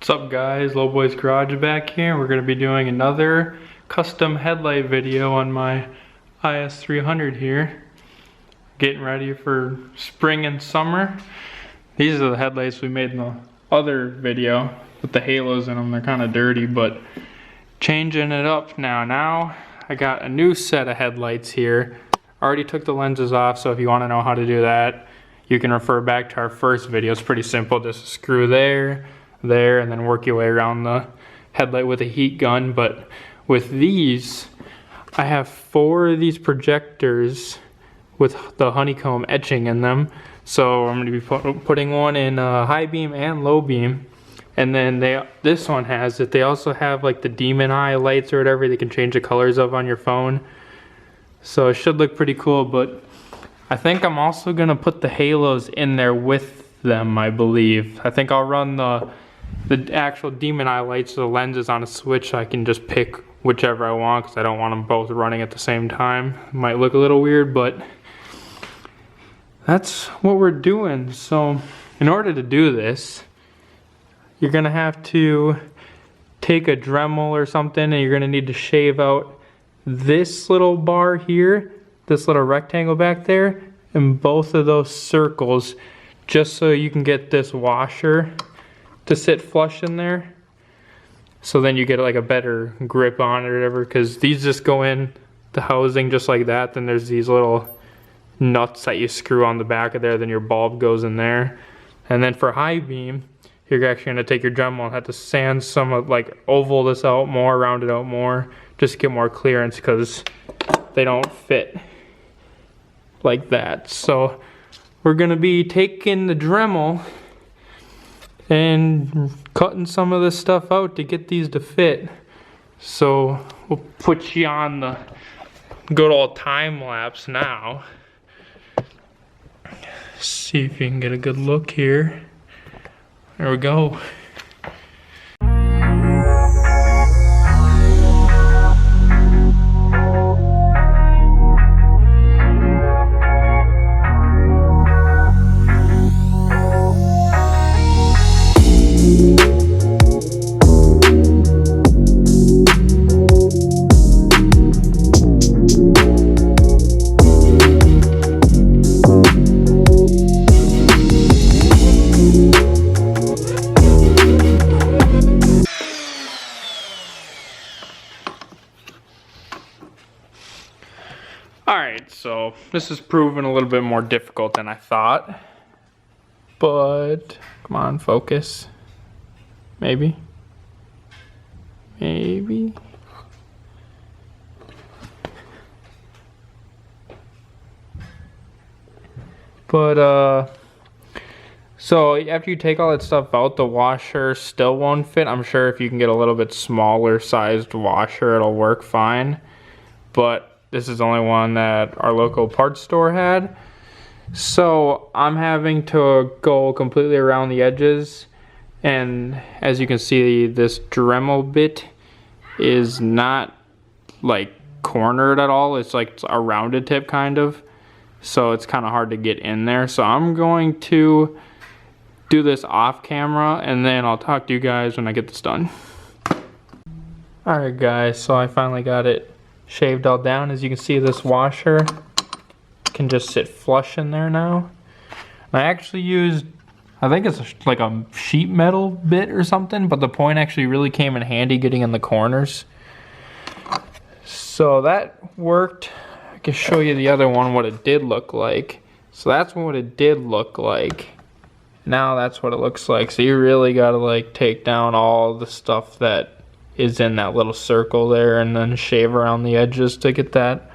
What's up guys, Lowboy's Garage back here. We're going to be doing another custom headlight video on my IS300 here. Getting ready for spring and summer. These are the headlights we made in the other video with the halos in them. They're kind of dirty, but changing it up now. Now I got a new set of headlights here. Already took the lenses off, so if you want to know how to do that, you can refer back to our first video. It's pretty simple, just a screw there, and then work your way around the headlight with a heat gun. But with these, I have 4 of these projectors with the honeycomb etching in them. So I'm going to be putting one in high beam and low beam. And then this one has it. They also have like the demon eye lights or whatever they can change the colors of on your phone. So it should look pretty cool, but I think I'm also going to put the halos in there with them, I believe. I think I'll run the actual demon eye lights, the lenses on a switch, so I can just pick whichever I want, because I don't want them both running at the same time. It might look a little weird, but that's what we're doing. So in order to do this, you're gonna have to take a Dremel or something, and you're gonna need to shave out this little bar here, this little rectangle back there, and both of those circles, just so you can get this washer to sit flush in there. So then you get like a better grip on it or whatever, because these just go in the housing just like that. Then there's these little nuts that you screw on the back of there, then your bulb goes in there. And then for high beam, you're actually going to take your Dremel and have to sand some of, like, oval this out more, round it out more, just to get more clearance, because they don't fit like that. So we're going to be taking the Dremel and cutting some of this stuff out to get these to fit. So we'll put you on the good old time lapse now. See if you can get a good look here. There we go. Alright, so this has proven a little bit more difficult than I thought. But, come on, focus. Maybe. Maybe. But, so after you take all that stuff out, the washer still won't fit. I'm sure if you can get a little bit smaller sized washer, it'll work fine. But this is the only one that our local parts store had. So I'm having to go completely around the edges. And as you can see, this Dremel bit is not like cornered at all. It's like a rounded tip kind of. So it's kind of hard to get in there. So I'm going to do this off camera, and then I'll talk to you guys when I get this done. Alright guys, so I finally got it shaved all down. As you can see, this washer can just sit flush in there now. I actually used, I think it's like a sheet metal bit or something, but the point actually really came in handy getting in the corners. So that worked. I can show you the other one, what it did look like. So that's what it did look like. Now that's what it looks like. So you really gotta like take down all the stuff that is in that little circle there, and then shave around the edges to get that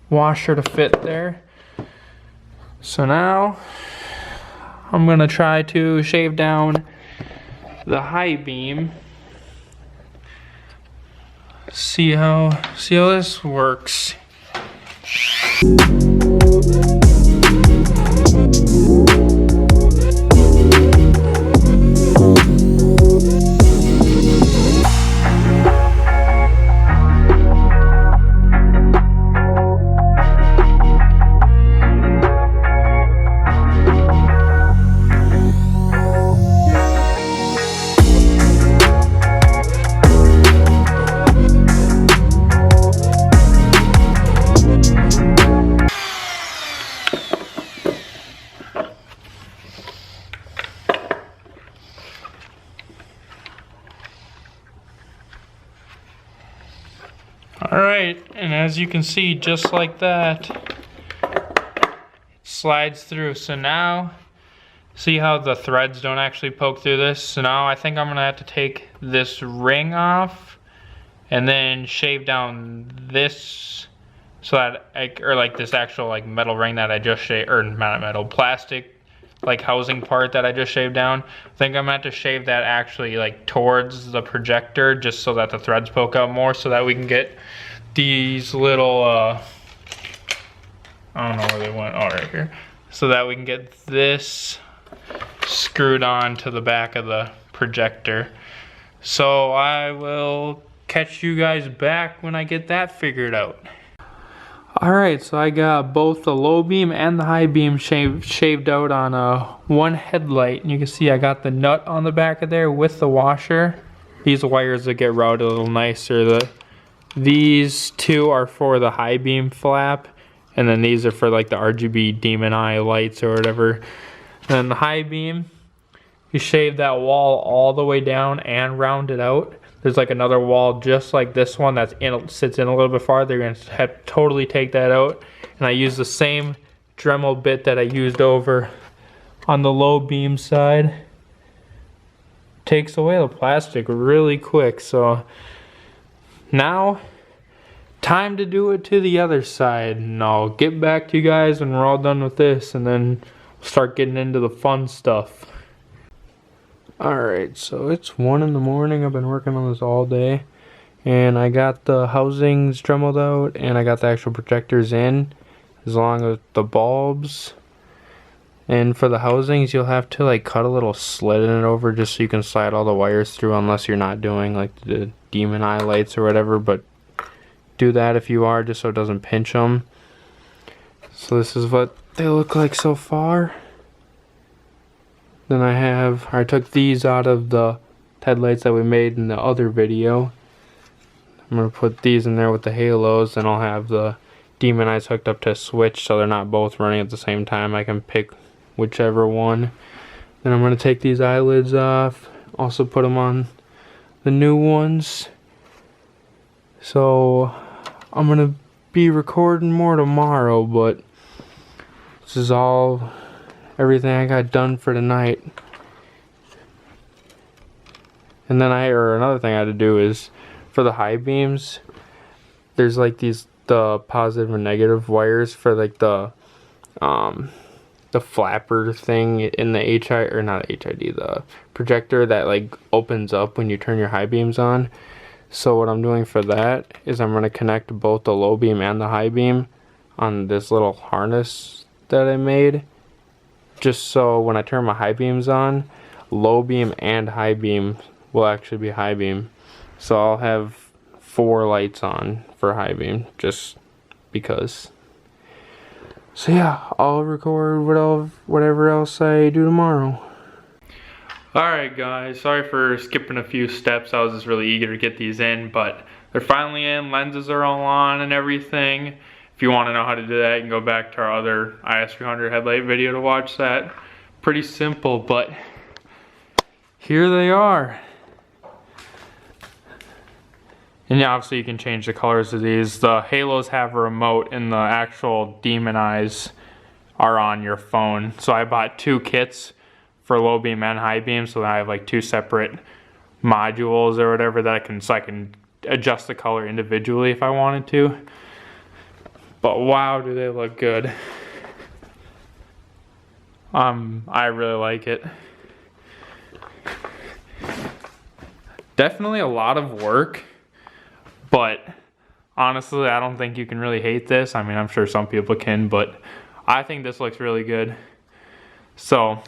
washer to fit there. So now I'm gonna try to shave down the high beam. See how this works. Alright, and as you can see, just like that, it slides through. So now, see how the threads don't actually poke through this? So now I think I'm gonna have to take this ring off and then shave down this so that, or like this actual like metal ring that I just shaved, or not metal, plastic like housing part that I just shaved down. I think I'm gonna have to shave that actually like towards the projector just so that the threads poke out more so that we can get these little, I don't know where they went, oh right here. So that we can get this screwed on to the back of the projector. So I will catch you guys back when I get that figured out. Alright, so I got both the low beam and the high beam shaved out on one headlight. And you can see I got the nut on the back of there with the washer. These wires that get routed a little nicer. These two are for the high beam flap. And then these are for like the RGB demon eye lights or whatever. And then the high beam, you shave that wall all the way down and round it out. There's like another wall just like this one that sits in a little bit farther. You're gonna have to totally take that out. And I use the same Dremel bit that I used over on the low beam side. Takes away the plastic really quick. So now, time to do it to the other side. And I'll get back to you guys when we're all done with this, and then start getting into the fun stuff. Alright, so it's 1 in the morning. I've been working on this all day. And I got the housings dremeled out, and I got the actual projectors in, as long as the bulbs. And for the housings, you'll have to like cut a little slit in it over just so you can slide all the wires through, unless you're not doing like the demon eye lights or whatever. But do that if you are, just so it doesn't pinch them. So this is what they look like so far. Then I took these out of the headlights that we made in the other video. I'm going to put these in there with the halos, and I'll have the demon eyes hooked up to a switch so they're not both running at the same time. I can pick whichever one. Then I'm going to take these eyelids off, also put them on the new ones. So I'm going to be recording more tomorrow, but this is everything I got done for tonight. And then another thing I had to do is for the high beams, there's like the positive and negative wires for like the flapper thing in the the projector that like opens up when you turn your high beams on. So what I'm doing for that is I'm going to connect both the low beam and the high beam on this little harness that I made. Just so when I turn my high beams on, low beam and high beam will actually be high beam. So I'll have 4 lights on for high beam, just because. So yeah, I'll record whatever else I do tomorrow. Alright guys, sorry for skipping a few steps. I was just really eager to get these in, but they're finally in. Lenses are all on and everything. If you want to know how to do that, you can go back to our other IS300 headlight video to watch that. Pretty simple, but here they are. And yeah, obviously you can change the colors of these. The halos have a remote, and the actual demon eyes are on your phone. So I bought 2 kits for low beam and high beam, so that I have like 2 separate modules or whatever that I can adjust the color individually if I wanted to. But wow, do they look good. I really like it. Definitely a lot of work, but honestly, I don't think you can really hate this. I mean, I'm sure some people can, but I think this looks really good. So,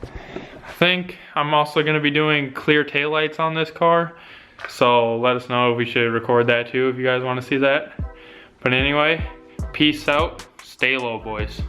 I think I'm also going to be doing clear taillights on this car. So let us know if we should record that too, if you guys want to see that. But anyway, peace out. Stay low, boys.